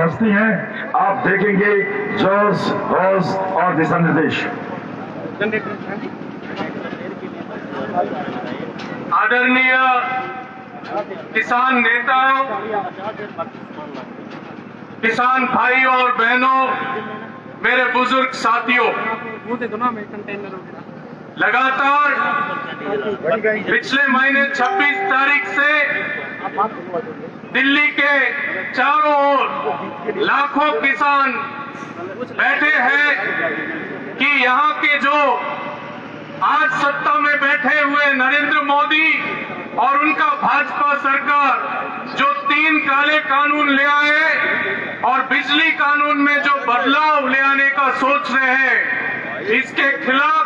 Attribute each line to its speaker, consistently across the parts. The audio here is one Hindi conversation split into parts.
Speaker 1: हस्ती हैं। आप देखेंगे जोश होश और दिशा निर्देश।
Speaker 2: आदरणीय किसान नेताओं, किसान भाइयों और बहनों, मेरे बुजुर्ग साथियों, लगातार पिछले महीने 26 तारीख से दिल्ली के चारों ओर लाखों किसान बैठे हैं कि यहाँ के जो आज सत्ता में बैठे हुए नरेंद्र मोदी और उनका भाजपा सरकार जो 3 काले कानून ले आए और बिजली कानून में जो बदलाव ले आने का सोच रहे हैं, इसके खिलाफ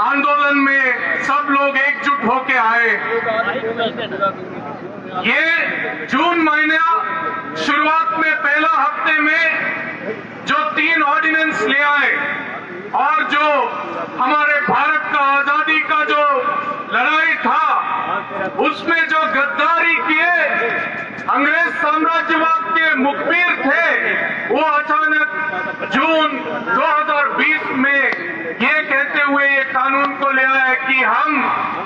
Speaker 2: आंदोलन में सब लोग एकजुट होके आए। ये जून महीना शुरुआत में पहला हफ्ते में जो 3 ऑर्डिनेंस ले आए और जो हमारे भारत का आजादी का जो लड़ाई था, उसमें जो गद्दारी किए अंग्रेज साम्राज्यवाद के मुखबिर थे, वो अचानक जून 2020 में ये कहते हुए ये कानून को ले आए कि हम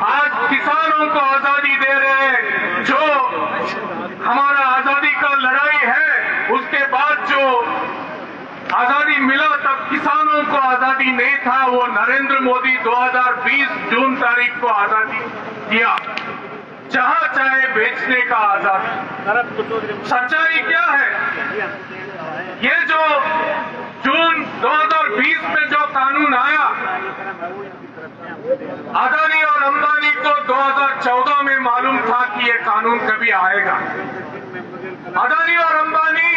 Speaker 2: आज किसानों को आजादी दे रहे हैं। जो हमारा आजादी का लड़ाई है, उसके बाद जो आजादी मिला तब किसानों को आजादी नहीं था, वो नरेंद्र मोदी 2020 जून तारीख को आजादी दिया, जहां चाहे बेचने का आजादी। सच्चाई क्या है? ये जो जून 2020 में जो कानून आया, अदानी और अंबानी को 2014 में मालूम था कि ये कानून कभी आएगा। अदानी और अंबानी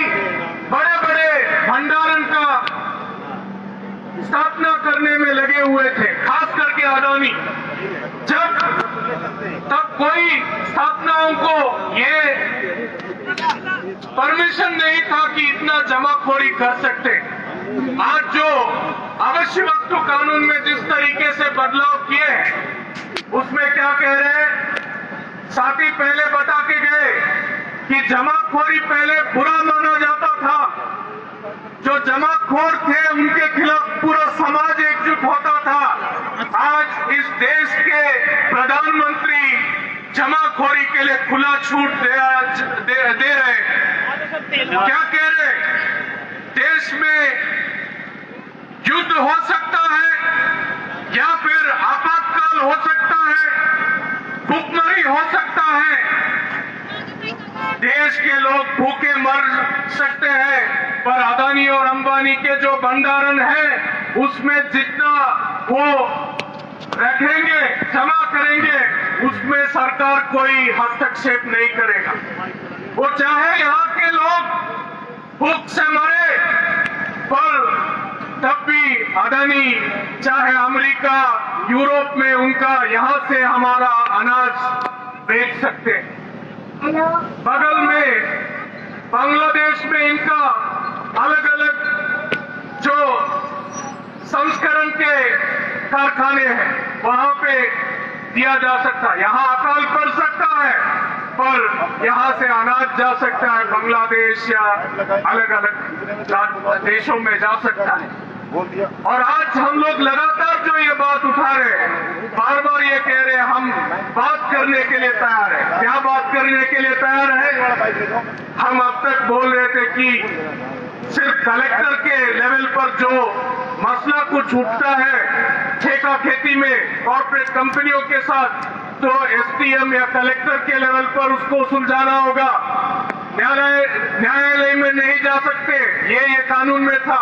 Speaker 2: बड़े बड़े भंडारण का स्थापना करने में लगे हुए थे, खास करके अदानी। तब कोई स्थापनाओं को ये परमिशन नहीं था कि इतना जमाखोरी कर सकते। आज जो अवश्य वस्तु कानून में जिस तरीके से बदलाव किए, उसमें क्या कह रहे हैं? साथी पहले बता के गए कि जमाखोरी पहले बुरा माना जाता था, जो जमाखोर थे उनके खिलाफ पूरा समाज एकजुट होता था। आज इस देश के प्रधानमंत्री जमाखोरी के लिए खुला छूट दे रहे। क्या कह रहे? देश में युद्ध हो सकता है या फिर आपातकाल हो सकता है, भूखमरी हो सकता है, देश के लोग भूखे मर सकते हैं, पर अदानी और अंबानी के जो भंडारण है उसमें जितना वो रखेंगे, जमा करेंगे, उसमें सरकार कोई हस्तक्षेप नहीं करेगा। वो चाहे यहाँ के लोग भूख से मरे, पर तब भी अदानी चाहे अमेरिका, यूरोप में उनका यहाँ से हमारा अनाज बेच सकते हैं। बगल में बांग्लादेश में इनका अलग अलग जो संस्करण के कारखाने हैं, वहां पे दिया जा सकता है। यहाँ अकाल पड़ सकता है, पर यहाँ से अनाज जा सकता है, बांग्लादेश या अलग अलग देशों में जा सकता है। और आज हम लोग लगातार जो ये बात उठा रहे हैं, बार बार ये कह रहे हैं हम बात करने के लिए तैयार है। क्या बात करने के लिए तैयार है? हम अब तक बोल रहे थे कि सिर्फ कलेक्टर के लेवल पर जो मसला कुछ उठता है ठेका खेती में कॉर्पोरेट कंपनियों के साथ, तो एसडीएम या कलेक्टर के लेवल पर उसको सुलझाना होगा। न्यायालय में नहीं जा सकते, ये कानून में था।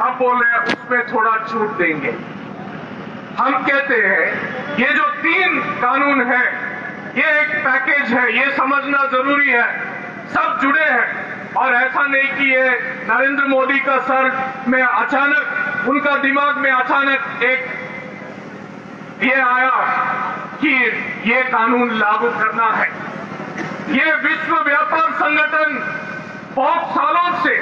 Speaker 2: अब बोल रहे हैं उसमें थोड़ा छूट देंगे। हम कहते हैं ये जो 3 कानून है, ये एक पैकेज है, ये समझना जरूरी है। सब जुड़े हैं और ऐसा नहीं कि ये नरेंद्र मोदी का सर में अचानक, उनका दिमाग में अचानक एक ये आया कि ये कानून लागू करना है। ये विश्व व्यापार संगठन बहुत सालों से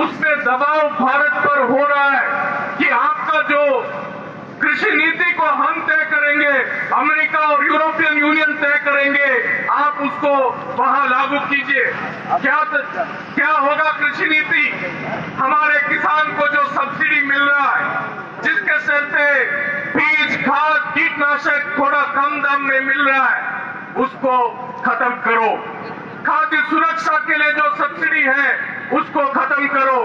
Speaker 2: उसमें दबाव भारत पर हो रहा है कि आपका जो कृषि नीति को हम तय करेंगे, अमेरिका और यूरोपियन यूनियन तय करेंगे, आप उसको वहां लागू कीजिए। क्या होगा कृषि नीति? कीटनाशक थोड़ा कम दाम में मिल रहा है उसको खत्म करो। खाद्य सुरक्षा के लिए जो सब्सिडी है उसको खत्म करो।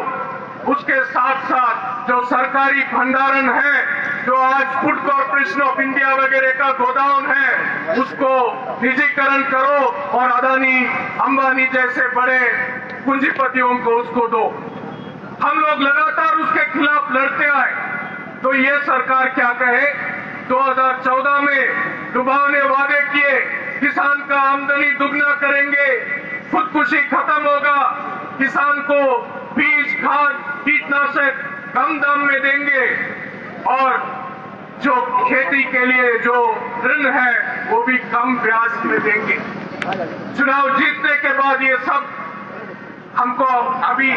Speaker 2: उसके साथ साथ जो सरकारी भंडारण है, जो आज फूड कॉर्पोरेशन ऑफ इंडिया वगैरह का गोदाम है, उसको निजीकरण करो और अदानी अंबानी जैसे बड़े पूंजीपतियों को उसको दो। हम लोग लगातार उसके खिलाफ लड़ते आए, तो ये सरकार क्या कहे। 2014 में डुबावने वादे किए, किसान का आमदनी दुगना करेंगे, खुदकुशी खत्म होगा, किसान को बीज खाद कीटनाशक कम दाम में देंगे और जो खेती के लिए जो ऋण है वो भी कम ब्याज में देंगे। चुनाव जीतने के बाद ये सब हमको अभी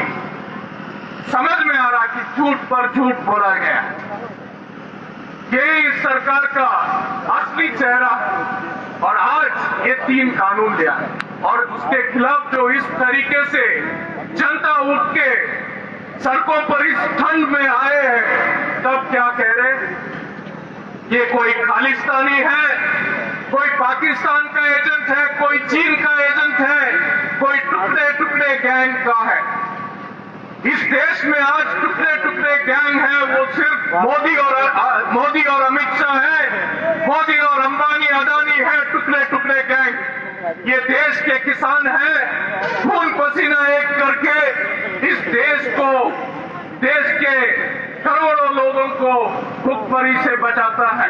Speaker 2: समझ में आ रहा कि झूठ पर झूठ बोला गया। ये इस सरकार का असली चेहरा है और आज ये 3 कानून लिया है और उसके खिलाफ जो इस तरीके से जनता उठ के सड़कों पर इस ठंड में आए हैं, तब क्या कह रहे, ये कोई खालिस्तानी है, कोई पाकिस्तान का एजेंट है, कोई चीन का एजेंट है, कोई टुकड़े टुकड़े गैंग का है। इस देश में आज टुकड़े टुकड़े गैंग है, वो सिर्फ मोदी और अमित शाह है। मोदी और अंबानी अदानी है टुकड़े टुकड़े गैंग। ये देश के किसान हैं, खून पसीना एक करके इस देश को, देश के करोड़ों लोगों को भुखमरी से बचाता है।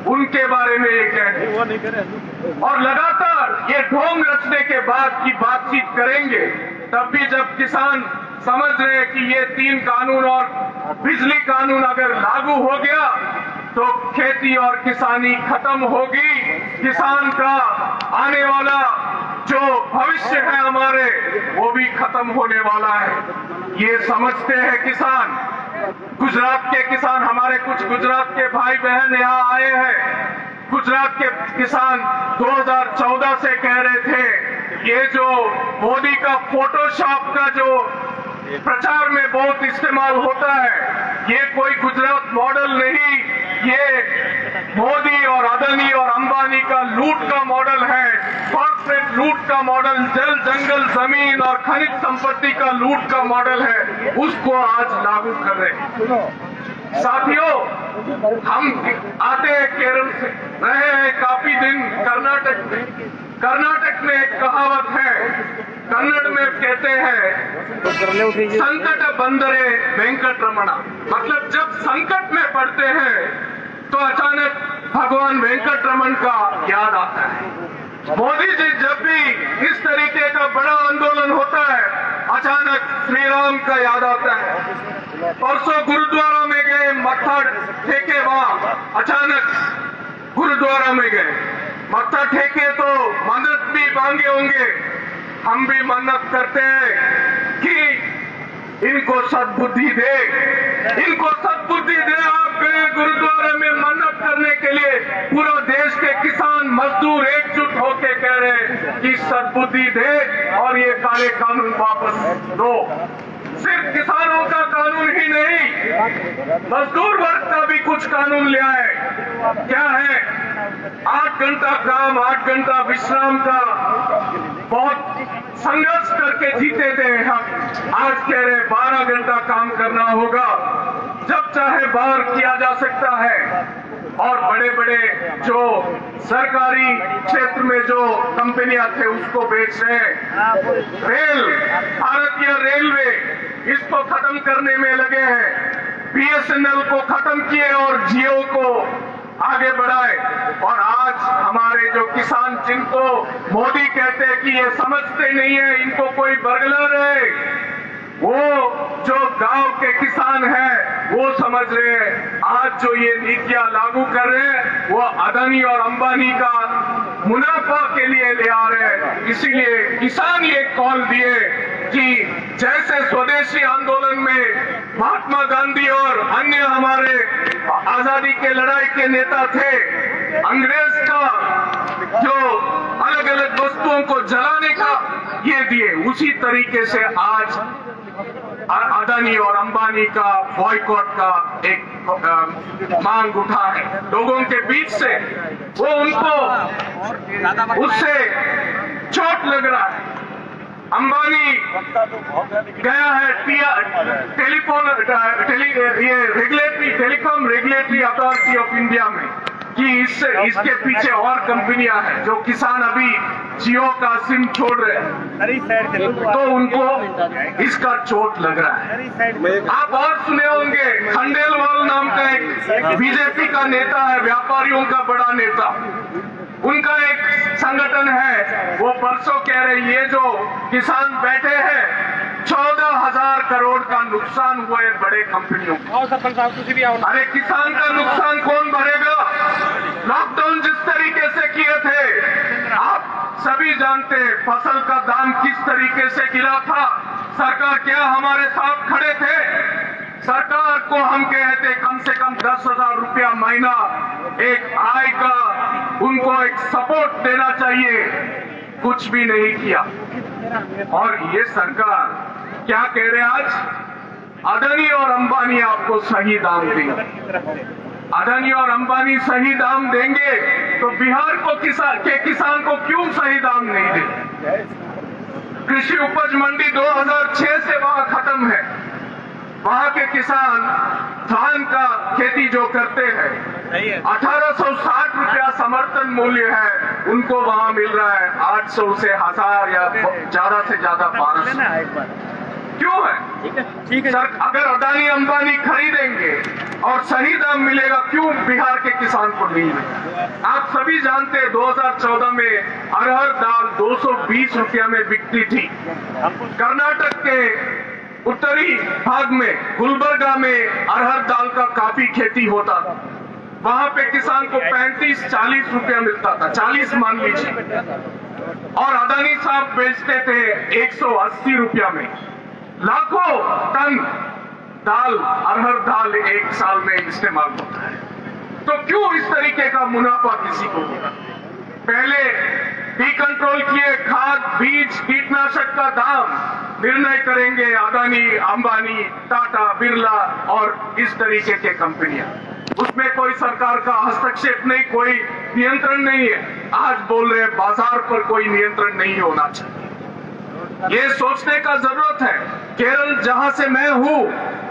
Speaker 2: उनके बारे में ये कहें और लगातार ये ढोंग रचने के बाद की बातचीत करेंगे, तब भी जब किसान समझ रहे हैं कि ये 3 कानून और बिजली कानून अगर लागू हो गया तो खेती और किसानी खत्म होगी। किसान का आने वाला जो भविष्य है हमारे, वो भी खत्म होने वाला है। ये समझते हैं किसान। गुजरात के किसान, हमारे कुछ गुजरात के भाई बहन यहाँ आए हैं। गुजरात के किसान 2014 से कह रहे थे ये जो मोदी का फोटोशॉप का जो प्रचार में बहुत इस्तेमाल होता है, ये कोई गुजरात मॉडल नहीं, ये मोदी और अदानी और अंबानी का लूट का मॉडल है, कॉर्पोरेट लूट का मॉडल, जल जंगल जमीन और खनिज संपत्ति का लूट का मॉडल है, उसको आज लागू कर रहे हैं। साथियों, हम आते हैं केरल से, रहे हैं काफी दिन कर्नाटक में। कर्नाटक में एक कहावत है, कन्नड़ में कहते हैं संकट बंदरे वेंकट रमणा, मतलब जब संकट में पड़ते हैं तो अचानक भगवान वेंकट रमन का याद आता है। मोदी जी जब भी इस तरीके का बड़ा आंदोलन होता है, अचानक श्री राम का याद आता है। परसों गुरुद्वारा में गए, मत्था टेके, वहां अचानक गुरुद्वारा में गए, मत्था टेके तो मन्नत भी मांगे होंगे। हम भी मन्नत करते हैं कि इनको सद्बुद्धि दे, इनको सद्बुद्धि दे। आप गए गुरुद्वारे में मन्नत करने के लिए, पूरा देश के किसान मजदूर एकजुट होकर कह रहे हैं कि सद्बुद्धि दे और ये काले कानून वापस दो। सिर्फ किसानों का कानून ही नहीं, मजदूर वर्ग का भी कुछ कानून लिया है। क्या है? 8 घंटा काम, 8 घंटा विश्राम का बहुत संघर्ष करके जीते थे हम। आज कह रहे 12 घंटा काम करना होगा, जब चाहे बाहर किया जा सकता है। और बड़े बड़े जो सरकारी क्षेत्र में जो कंपनियां थे उसको बेच रहे हैं। रेल, भारतीय रेलवे, इसको खत्म करने में लगे हैं। बीएसएनएल को खत्म किए और जियो को आगे बढ़ाए। और आज हमारे जो किसान, जिनको मोदी कहते हैं कि ये समझते नहीं है, इनको कोई बरगला रहे, वो जो गांव के किसान हैं वो समझ रहे हैं। आज जो ये नीतियां लागू कर रहे हैं वो अदानी और अंबानी का मुनाफा के लिए ले आ रहे हैं। इसीलिए किसान ये कॉल दिए कि जैसे स्वदेशी आंदोलन में महात्मा गांधी और अन्य हमारे आजादी के लड़ाई के नेता थे, अंग्रेज का जो अलग अलग वस्तुओं को जलाने का ये दिए, उसी तरीके से आज अदानी और अंबानी का बॉयकॉट का एक मांग उठा है लोगों के बीच से, वो उनको उससे चोट लग रहा है। अंबानी गया है telecom regulatory authority of India में कि इसके पीछे और कंपनियां हैं जो किसान अभी जियो का सिम छोड़ रहे हैं, तो उनको इसका चोट लग रहा है। आप और सुने होंगे, खंडेलवाल नाम का एक बीजेपी का नेता है, व्यापारियों का बड़ा नेता, उनका एक संगठन है, वो परसों कह रहे ये जो किसान बैठे हैं 14,000 करोड़ का नुकसान हुआ है बड़े कंपनियों को। अरे किसान का नुकसान कौन भरेगा? लॉकडाउन जिस तरीके से किए थे आप सभी जानते हैं, फसल का दाम किस तरीके से गिरा था, सरकार क्या हमारे साथ खड़े थे? सरकार को हम कहते कम से कम 10,000 रुपया महीना एक आय का उनको एक सपोर्ट देना चाहिए, कुछ भी नहीं किया। और ये सरकार क्या कह रहे आज? अदानी और अंबानी आपको सही दाम देंगे। अदानी और अंबानी सही दाम देंगे तो बिहार को किसान को क्यों सही दाम नहीं देंगे? कृषि उपज मंडी 2006 से वहां खत्म है। वहां के किसान धान का खेती जो करते हैं 1860 रुपया समर्थन मूल्य है, उनको वहां मिल रहा है 800 से 1000 या ज्यादा से ज्यादा 1200। क्यों है? ठीक है। सर अगर अदानी अंबानी खरीदेंगे और सही दाम मिलेगा, क्यों बिहार के किसान को नहीं मिलेगा? आप सभी जानते हैं 2014 में अरहर दाल 220 रुपया में बिकती थी। कर्नाटक के उत्तरी भाग में गुलबर्गा में अरहर दाल का काफी खेती होता था, वहां पे किसान को 35-40 रुपया मिलता था, 40 मान लीजिए, और अदानी साहब बेचते थे 180 रुपया में। लाखों टन दाल, अरहर दाल एक साल में इस्तेमाल होता है, तो क्यों इस तरीके का मुनाफा किसी को होगा? पहले डिकंट्रोल किए खाद, बीज, कीटनाशक का दाम निर्णय करेंगे अदानी, अंबानी, टाटा, बिरला और इस तरीके के कंपनियां। उसमें कोई सरकार का हस्तक्षेप नहीं, कोई नियंत्रण नहीं है। आज बोल रहे हैं बाजार पर कोई नियंत्रण नहीं होना चाहिए। ये सोचने का जरूरत है। केरल जहां से मैं हूं,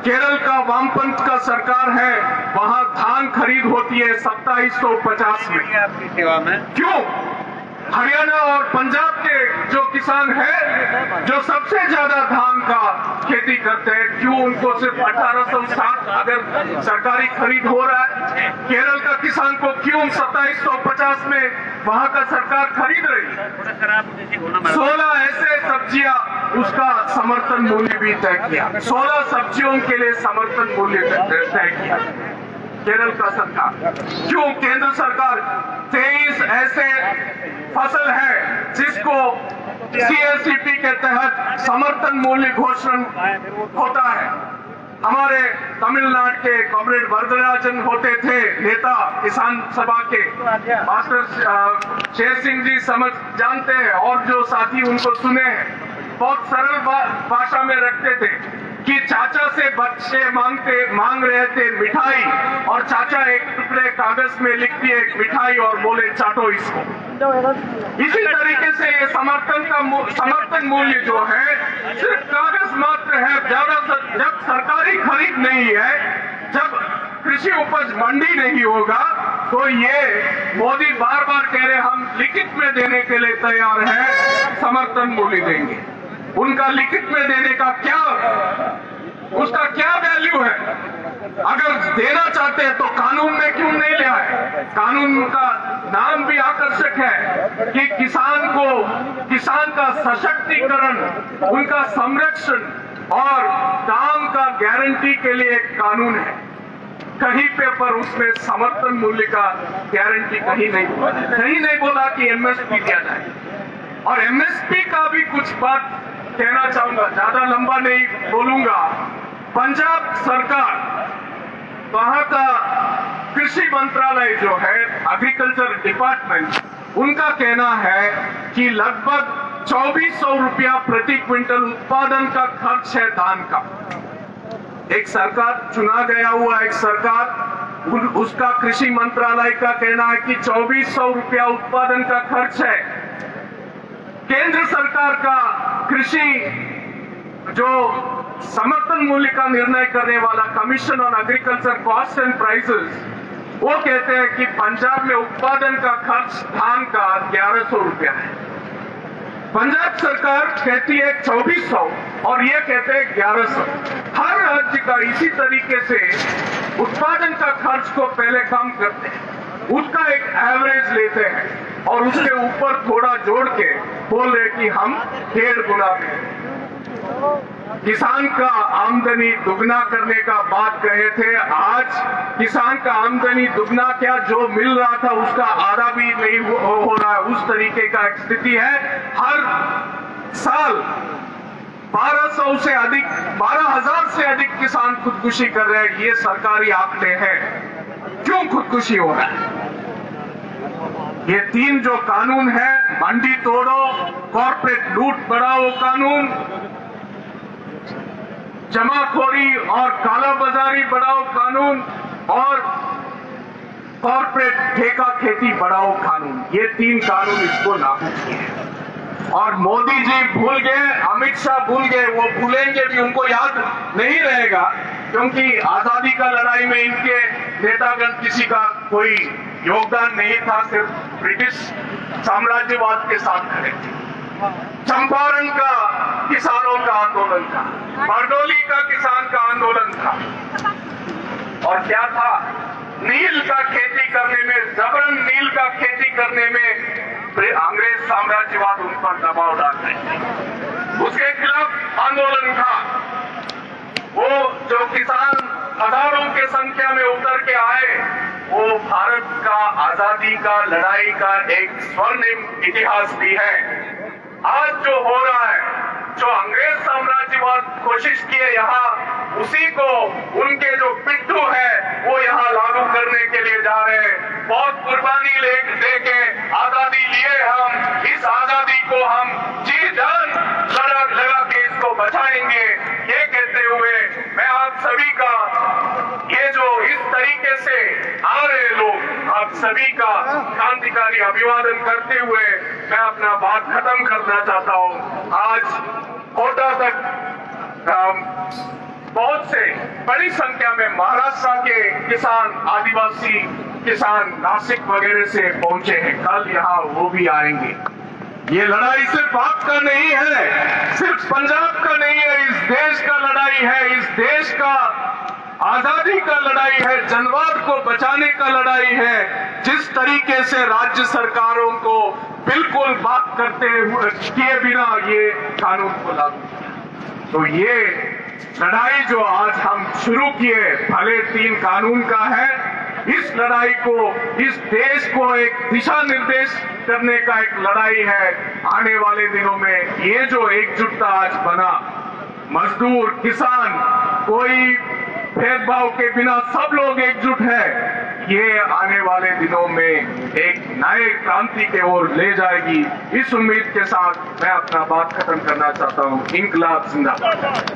Speaker 2: केरल का वामपंथ का सरकार है, वहां धान खरीद होती है 2750 में। क्यों? हरियाणा और पंजाब के जो किसान हैं, जो सबसे ज्यादा धान का खेती करते हैं, क्यों उनको सिर्फ 1860 अगर सरकारी खरीद हो रहा है? केरल का किसान को क्यों 2750 में वहां का सरकार खरीद रही है? 16 ऐसे सब्जियां उसका समर्थन मूल्य भी तय किया, 16 सब्जियों के लिए समर्थन मूल्य तय किया केरल का सरकार। क्यों केंद्र सरकार 23 ऐसे फसल है जिसको CLCP के तहत समर्थन मूल्य घोषणा होता है? हमारे तमिलनाडु के कॉमरेड वरदराजन होते थे नेता किसान सभा के, मास्टर शेर सिंह जी समझ जानते हैं, और जो साथी उनको सुने हैं, बहुत सरल भाषा में रखते थे कि चाचा से बच्चे मांग रहे थे मिठाई, और चाचा एक टुकड़े कागज में लिख दिए एक मिठाई और बोले चाटो इसको। इसी तरीके से ये समर्थन मूल्य जो है सिर्फ कागज मात्र है। जब सरकारी खरीद नहीं है, जब कृषि उपज मंडी नहीं होगा, तो ये मोदी बार बार कह रहे हम लिखित में देने के लिए तैयार है, समर्थन मूल्य देंगे। उनका लिखित में देने का क्या, उसका क्या वैल्यू है? अगर देना चाहते हैं तो कानून में क्यों नहीं ले आए? कानून का नाम भी आकर्षक है कि किसान का सशक्तिकरण, उनका संरक्षण और दाम का गारंटी के लिए एक कानून है। कहीं पे पर उसमें समर्थन मूल्य का गारंटी कहीं नहीं बोला कि MSP दिया जाए। और MSP का भी कुछ बात कहना चाहूंगा, ज्यादा लंबा नहीं बोलूंगा। पंजाब सरकार, वहां का कृषि मंत्रालय जो है, एग्रीकल्चर डिपार्टमेंट, उनका कहना है कि लगभग 2400 रुपया प्रति क्विंटल उत्पादन का खर्च है धान का। एक सरकार चुना गया हुआ एक सरकार, उसका कृषि मंत्रालय का कहना है कि 2400 रुपया उत्पादन का खर्च है। केंद्र सरकार का कृषि जो समर्थन मूल्य का निर्णय करने वाला commission on agriculture cost and prices, वो कहते हैं कि पंजाब में उत्पादन का खर्च धान का 1100 रुपया है। पंजाब सरकार कहती है 2400 और ये कहते हैं 1100। हर राज्य का इसी तरीके से उत्पादन का खर्च को पहले कम करते हैं, उसका एक एवरेज लेते हैं और उसके ऊपर थोड़ा जोड़ के बोल रहे कि हम 1.5 गुना दें। किसान का आमदनी दुगना करने का बात कहे थे, आज किसान का आमदनी दुगना क्या, जो मिल रहा था उसका आधा भी नहीं हो रहा है, उस तरीके का एक स्थिति है। हर साल 1200 से अधिक 12,000 से अधिक किसान खुदकुशी कर रहे हैं, ये सरकारी आंकड़े हैं। क्यों खुदकुशी हो रहा है? ये 3 जो कानून है, मंडी तोड़ो, कॉर्पोरेट लूट बढ़ाओ कानून, जमाखोरी और कालाबाजारी बढ़ाओ कानून और कॉर्पोरेट ठेका खेती बढ़ाओ कानून, ये 3 कानून इसको लागू किए। और मोदी जी भूल गए, अमित शाह भूल गए, वो भूलेंगे भी, उनको याद नहीं रहेगा, क्योंकि आजादी का लड़ाई में इनके नेतागण किसी का कोई योगदान नहीं था, सिर्फ ब्रिटिश साम्राज्यवाद के साथ खड़े थे। चंपारण का किसानों का आंदोलन था, बारडोली का किसान का आंदोलन था, और क्या था, नील का खेती करने में, जबरन नील का खेती करने में अंग्रेज साम्राज्यवाद उन पर दबाव डाल रहे थे, उसके खिलाफ आंदोलन था। वो जो किसान हजारों के संख्या में उतर के आए, वो भारत का आजादी का लड़ाई का एक स्वर्णिम इतिहास भी है। आज जो हो रहा है, जो अंग्रेज साम्राज्यवाद कोशिश किए यहाँ, उसी को उनके जो पिट्ठू है वो यहाँ लागू करने के लिए जा रहे हैं। बहुत कुर्बानी लेके आजादी लिए हम, इस आजादी को हम जी जान लगा के इसको बचाएंगे, ये कहते हुए मैं आप सभी का, ये जो इस तरीके से आ रहे लोग, आप सभी का क्रांतिकारी अभिवादन करते हुए मैं अपना बात खत्म करना चाहता हूँ। आज कोटा तक बहुत से बड़ी संख्या में महाराष्ट्र के किसान, आदिवासी किसान नासिक वगैरह से पहुंचे हैं, कल यहाँ वो भी आएंगे। ये लड़ाई सिर्फ आपका नहीं है, सिर्फ पंजाब का नहीं है, इस देश का लड़ाई है, इस देश का आजादी का लड़ाई है, जनवाद को बचाने का लड़ाई है। जिस तरीके से राज्य सरकारों को बिल्कुल बात करते हुए किए बिना ये कानून को लागू किया, तो ये लड़ाई जो आज हम शुरू किए, भले 3 कानून का है, इस लड़ाई को, इस देश को एक दिशा निर्देश करने का एक लड़ाई है। आने वाले दिनों में ये जो एकजुटता आज बना, मजदूर, किसान, कोई भेदभाव के बिना सब लोग एकजुट है, ये आने वाले दिनों में एक नए क्रांति के ओर ले जाएगी। इस उम्मीद के साथ मैं अपना बात खत्म करना चाहता हूँ। इंकलाब जिंदाबाद।